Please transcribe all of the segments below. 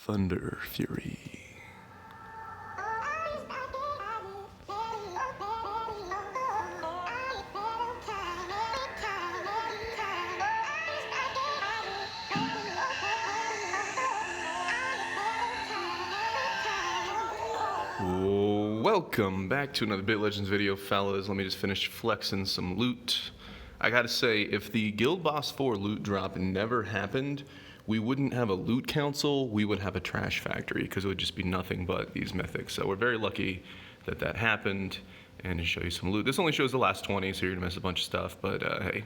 Thunder Fury. Welcome back to another Bit Legends video, fellas. Let me just finish flexing some loot. I gotta say, if the Guild Boss 4 loot drop never happened, we wouldn't have a loot council, we would have a trash factory, because it would just be nothing but these mythics. So we're very lucky that that happened. And to show you some loot, this only shows the last 20, so you're gonna miss a bunch of stuff, but hey,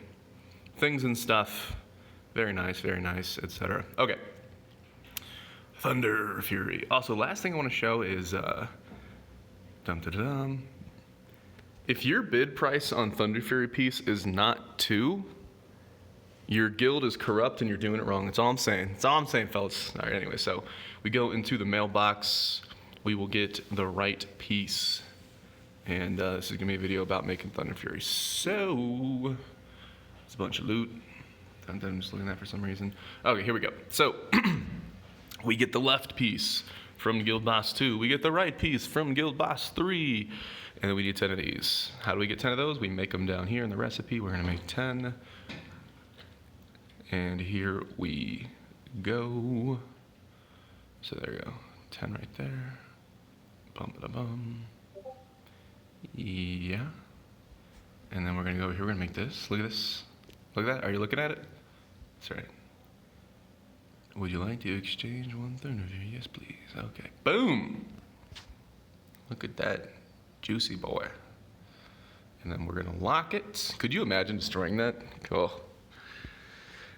things and stuff, very nice, etc. Okay, Thunder Fury. Also, last thing I want to show is if your bid price on Thunder Fury piece is not 2, your guild is corrupt and you're doing it wrong. That's all I'm saying. That's all I'm saying, fellas. All right, anyway, so we go into the mailbox. We will get the right piece. And this is going to be a video about making Thunder Fury. So, it's a bunch of loot. I'm just looking at that for some reason. Okay, here we go. So, we get the left piece from Guild Boss 2. We get the right piece from Guild Boss 3. And then we need 10 of these. How do we get 10 of those? We make them down here in the recipe. We're going to make 10. And here we go. So there you go. 10 right there. Bum-ba-da-bum. Yeah. And then we're going to go over here. We're going to make this. Look at this. Look at that. Are you looking at it? That's right. Would you like to exchange one Thunder Fury? Yes, please. Okay. Boom! Look at that juicy boy. And then we're gonna lock it. Could you imagine destroying that? Cool.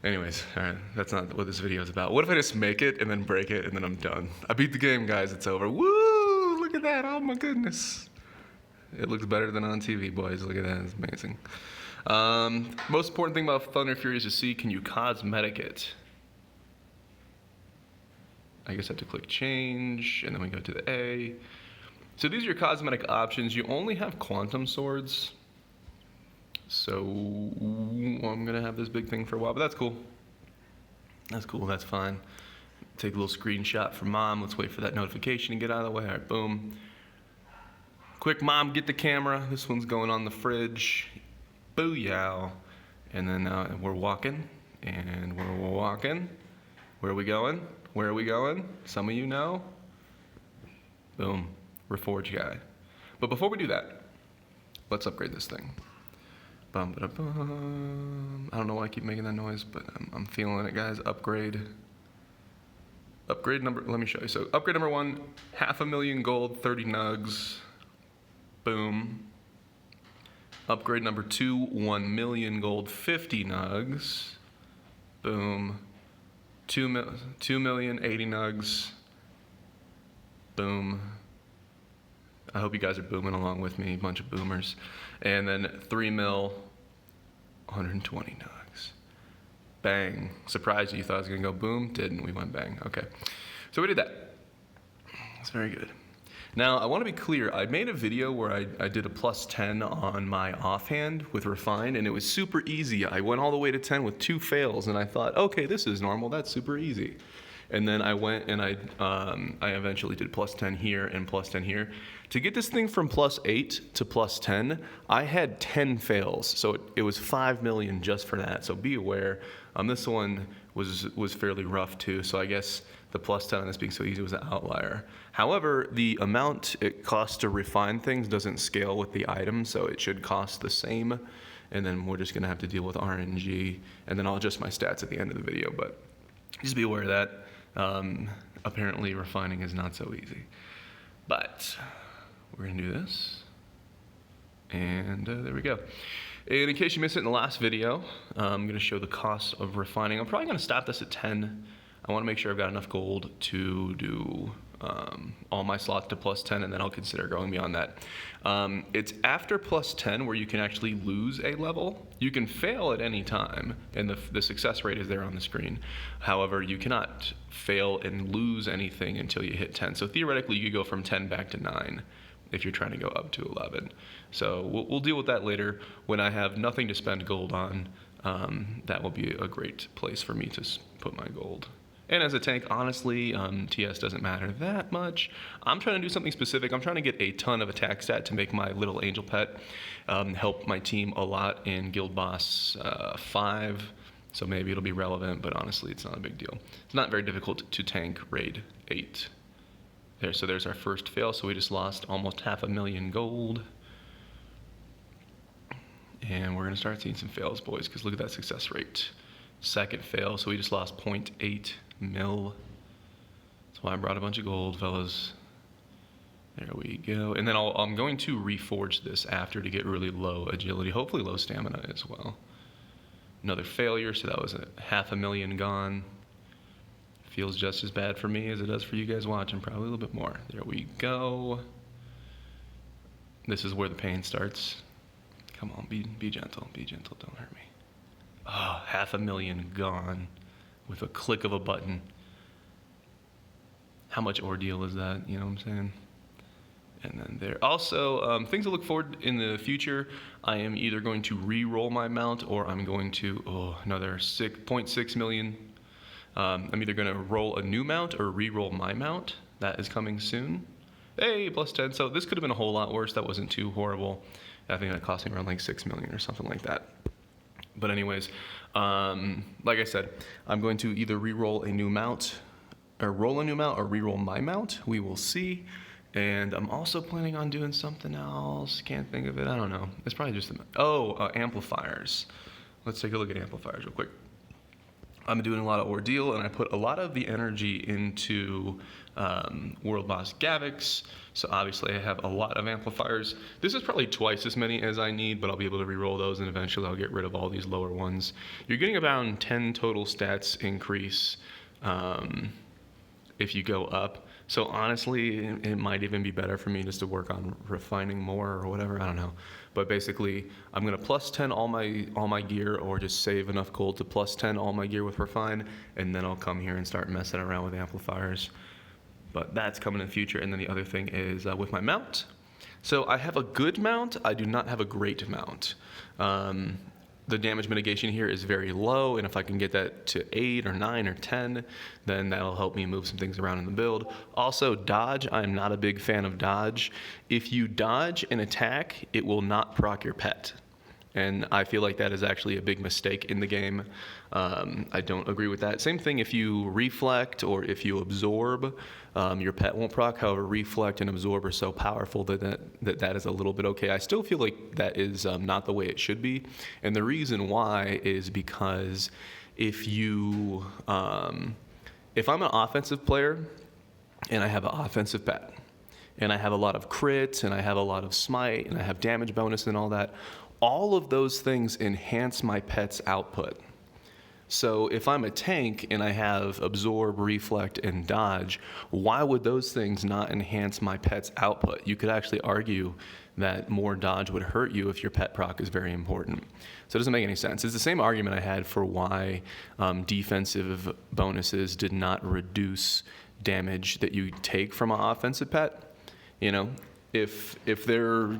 Anyways, all right, that's not what this video is about. What if I just make it and then break it and then I'm done? I beat the game, guys. It's over. Woo! Look at that. Oh my goodness. It looks better than on TV, boys. Look at that. It's amazing. Most important thing about Thunder Fury is to see, can you cosmetic it? I guess I have to click change, and then we go to the A. So these are your cosmetic options. You only have quantum swords. So I'm gonna have this big thing for a while, but that's cool. That's cool, that's fine. Take a little screenshot for mom. Let's wait for that notification to get out of the way. All right, boom. Quick, mom, get the camera. This one's going on the fridge. Booyah. And then we're walking, and we're walking. Where are we going? Where are we going? Some of you know. Boom, Reforge guy. But before we do that, let's upgrade this thing. Bum, ba, da, bum. I don't know why I keep making that noise, but I'm feeling it, guys. Upgrade number, let me show you. So upgrade number 1, 500,000 gold, 30 nugs. Boom. Upgrade number 2, 1 million gold, 50 nugs. Boom. 2 million, 80 nugs. Boom. I hope you guys are booming along with me, a bunch of boomers. And then 3 mil, 120 nugs. Bang. Surprised you thought I was gonna go boom. Didn't. We went bang. Okay. So we did that. That's very good. Now, I want to be clear, I made a video where I did a plus 10 on my offhand with Refine, and it was super easy. I went all the way to 10 with 2 fails, and I thought, okay, this is normal, that's super easy. And then I went and I eventually did plus 10 here and plus 10 here. To get this thing from plus 8 to plus 10, I had 10 fails, so it was 5 million just for that, so be aware. This one was fairly rough too, so I guess the plus 10 on this being so easy was an outlier. However, the amount it costs to refine things doesn't scale with the item, so it should cost the same. And then we're just gonna have to deal with RNG, and then I'll adjust my stats at the end of the video, but just be aware of that. Apparently refining is not so easy. But we're gonna do this, and there we go. And in case you missed it in the last video, I'm gonna show the cost of refining. I'm probably gonna stop this at 10. I wanna make sure I've got enough gold to do all my slots to plus 10, and then I'll consider going beyond that. It's after plus 10 where you can actually lose a level. You can fail at any time, and the success rate is there on the screen. However, you cannot fail and lose anything until you hit 10. So theoretically, you could go from 10 back to 9 if you're trying to go up to 11. So we'll deal with that later. When I have nothing to spend gold on, that will be a great place for me to put my gold. And as a tank, honestly, TS doesn't matter that much. I'm trying to do something specific. I'm trying to get a ton of attack stat to make my little angel pet help my team a lot in Guild Boss 5. So maybe it'll be relevant, but honestly, it's not a big deal. It's not very difficult to tank Raid 8. So there's our first fail. So we just lost almost 500,000 gold. And we're going to start seeing some fails, boys, because look at that success rate. Second fail, so we just lost 0.8 mil. That's why I brought a bunch of gold, fellas. There we go. And then I'm going to reforge this after to get really low agility, hopefully low stamina as well. Another failure, so that was 500,000 gone. Feels just as bad for me as it does for you guys watching, probably a little bit more. There we go. This is where the pain starts. Come on, be gentle, don't hurt me. Oh, 500,000 gone with a click of a button. How much ordeal is that? You know what I'm saying? And then there. Also, things to look forward in the future. I am either going to re-roll my mount or I'm going to, another 0.6 million. I'm either going to roll a new mount or re-roll my mount. That is coming soon. Hey, plus 10. So this could have been a whole lot worse. That wasn't too horrible. I think that cost me around like 6 million or something like that. But anyways, like I said, I'm going to either re-roll a new mount or roll a new mount or re-roll my mount. We will see. And I'm also planning on doing something else. Can't think of it. I don't know. It's probably just amplifiers. Let's take a look at amplifiers real quick. I'm doing a lot of ordeal, and I put a lot of the energy into World Boss Gavix. So obviously I have a lot of amplifiers. This is probably twice as many as I need, but I'll be able to re-roll those, and eventually I'll get rid of all these lower ones. You're getting about 10 total stats increase if you go up. So honestly, it might even be better for me just to work on refining more or whatever. I don't know. But basically, I'm gonna plus 10 all my gear, or just save enough gold to plus 10 all my gear with refine, and then I'll come here and start messing around with amplifiers. But that's coming in the future. And then the other thing is with my mount. So I have a good mount. I do not have a great mount. The damage mitigation here is very low, and if I can get that to 8 or 9 or 10, then that'll help me move some things around in the build. Also, dodge. I'm not a big fan of dodge. If you dodge an attack, it will not proc your pet. And I feel like that is actually a big mistake in the game. I don't agree with that. Same thing if you reflect or if you absorb, your pet won't proc. However, reflect and absorb are so powerful that is a little bit okay. I still feel like that is not the way it should be. And the reason why is because if I'm an offensive player and I have an offensive pet, and I have a lot of crits, and I have a lot of smite, and I have damage bonus and all of those things enhance my pet's output. So if I'm a tank and I have absorb, reflect, and dodge, why would those things not enhance my pet's output? You could actually argue that more dodge would hurt you if your pet proc is very important. So it doesn't make any sense. It's the same argument I had for why defensive bonuses did not reduce damage that you take from an offensive pet. You know, if their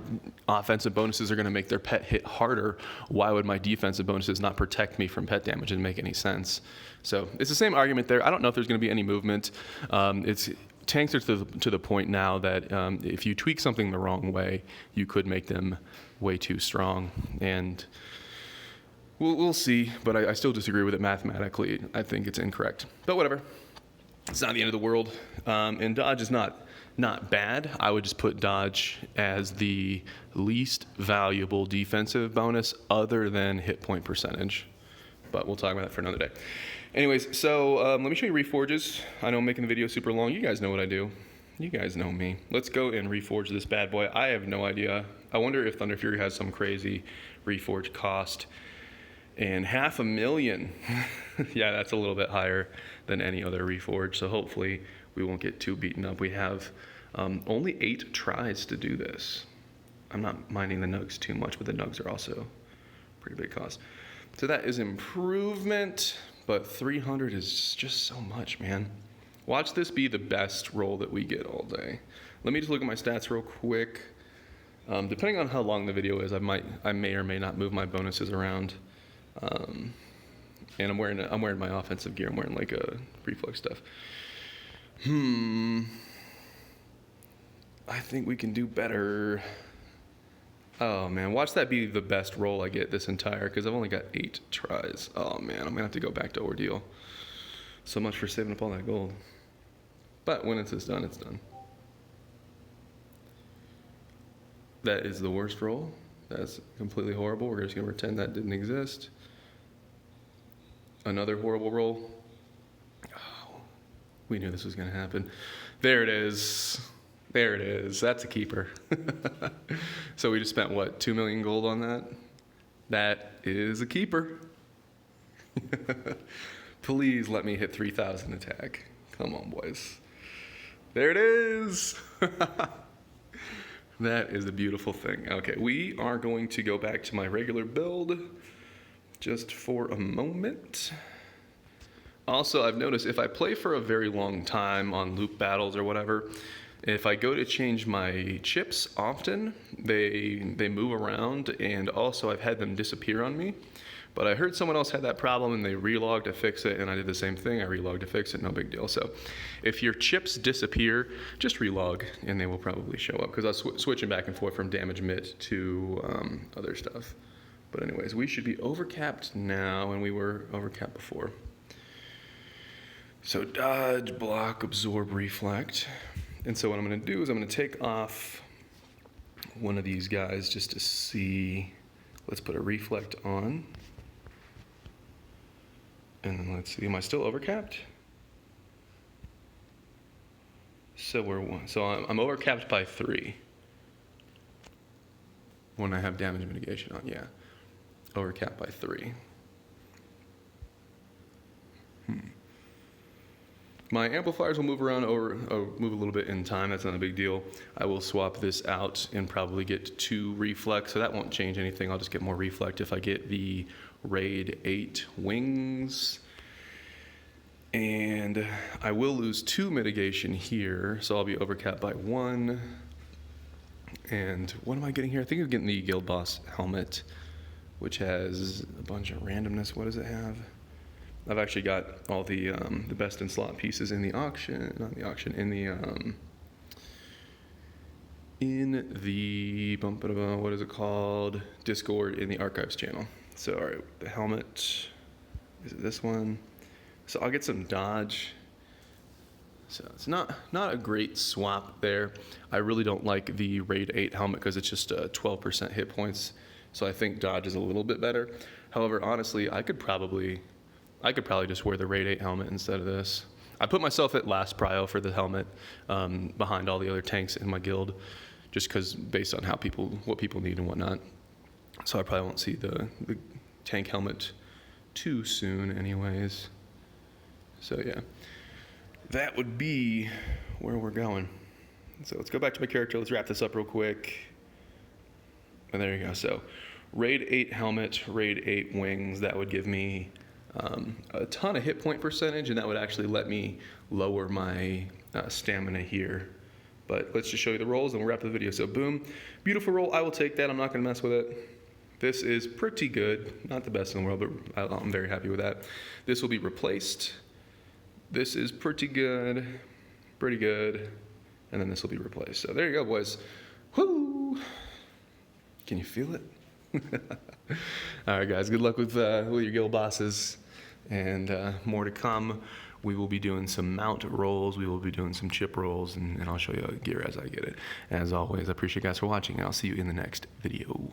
offensive bonuses are going to make their pet hit harder, why would my defensive bonuses not protect me from pet damage? It doesn't make any sense. So it's the same argument there. I don't know if there's going to be any movement. Tanks are to the point now that if you tweak something the wrong way, you could make them way too strong. And we'll see, but I still disagree with it mathematically. I think it's incorrect. But whatever. It's not the end of the world. And dodge is not bad. I would just put dodge as the least valuable defensive bonus other than hit point percentage. But we'll talk about that for another day. Anyways, so let me show you reforges. I know I'm making the video super long. You guys know what I do. You guys know me. Let's go and reforge this bad boy. I have no idea. I wonder if Thunder Fury has some crazy reforge cost. And 500,000. Yeah, that's a little bit higher than any other reforge. So hopefully we won't get too beaten up. We have only 8 tries to do this. I'm not minding the nugs too much, but the nugs are also pretty big cost. So that is improvement, but 300 is just so much, man. Watch this be the best roll that we get all day. Let me just look at my stats real quick. Depending on how long the video is, I may or may not move my bonuses around. And I'm wearing my offensive gear. I'm wearing like a reflex stuff. I think we can do better. Oh man, watch that be the best roll I get this entire, because I've only got 8 tries. Oh man, I'm gonna have to go back to ordeal. So much for saving up all that gold. But when it's done, it's done. That is the worst roll. That's completely horrible. We're just gonna pretend that didn't exist. Another horrible roll. Oh, we knew this was gonna happen. There it is. There it is. That's a keeper. So we just spent, what, 2 million gold on that? That is a keeper. Please let me hit 3,000 attack. Come on, boys. There it is. That is a beautiful thing. Okay, we are going to go back to my regular build just for a moment. Also, I've noticed if I play for a very long time on loop battles or whatever, if I go to change my chips often, they move around, and also I've had them disappear on me. But I heard someone else had that problem and they relogged to fix it, and I did the same thing. I relogged to fix it, no big deal. So if your chips disappear, just relog and they will probably show up, because I was switching back and forth from damage mitt to other stuff. But anyways, we should be overcapped now, and we were overcapped before. So dodge, block, absorb, reflect. And so what I'm going to do is I'm going to take off one of these guys just to see. Let's put a reflect on. And then let's see, am I still overcapped? So I'm overcapped by 3 when I have damage mitigation on, yeah. Overcapped by 3. My amplifiers will move around move a little bit in time. That's not a big deal. I will swap this out and probably get 2 reflect, so that won't change anything. I'll just get more reflect if I get the Raid 8 wings. And I will lose 2 mitigation here, so I'll be overcapped by 1. And what am I getting here? I think I'm getting the Guild Boss helmet, which has a bunch of randomness. What does it have? I've actually got all the best in slot pieces in the auction, not the auction, in the what is it called? Discord in the archives channel. So all right, the helmet, is it this one? So I'll get some dodge. So it's not a great swap there. I really don't like the Raid 8 helmet because it's just 12% hit points. So I think dodge is a little bit better. However, honestly, I could probably just wear the Raid 8 helmet instead of this. I put myself at last prio for the helmet behind all the other tanks in my guild, just because based on what people need and whatnot. So I probably won't see the tank helmet too soon anyways. So yeah, that would be where we're going. So let's go back to my character. Let's wrap this up real quick. And there you go. So Raid 8 helmet, Raid 8 wings, that would give me a ton of hit point percentage, and that would actually let me lower my stamina here. But let's just show you the rolls and we'll wrap the video. So boom, beautiful roll. I will take that. I'm not going to mess with it. This is pretty good. Not the best in the world, but I'm very happy with that. This will be replaced. This is pretty good. Pretty good. And then this will be replaced. So there you go, boys. Woo! Can you feel it? All right, guys. Good luck with your guild bosses. And more to come. We will be doing some mount rolls. We will be doing some chip rolls. And I'll show you gear as I get it. As always, I appreciate you guys for watching. And I'll see you in the next video.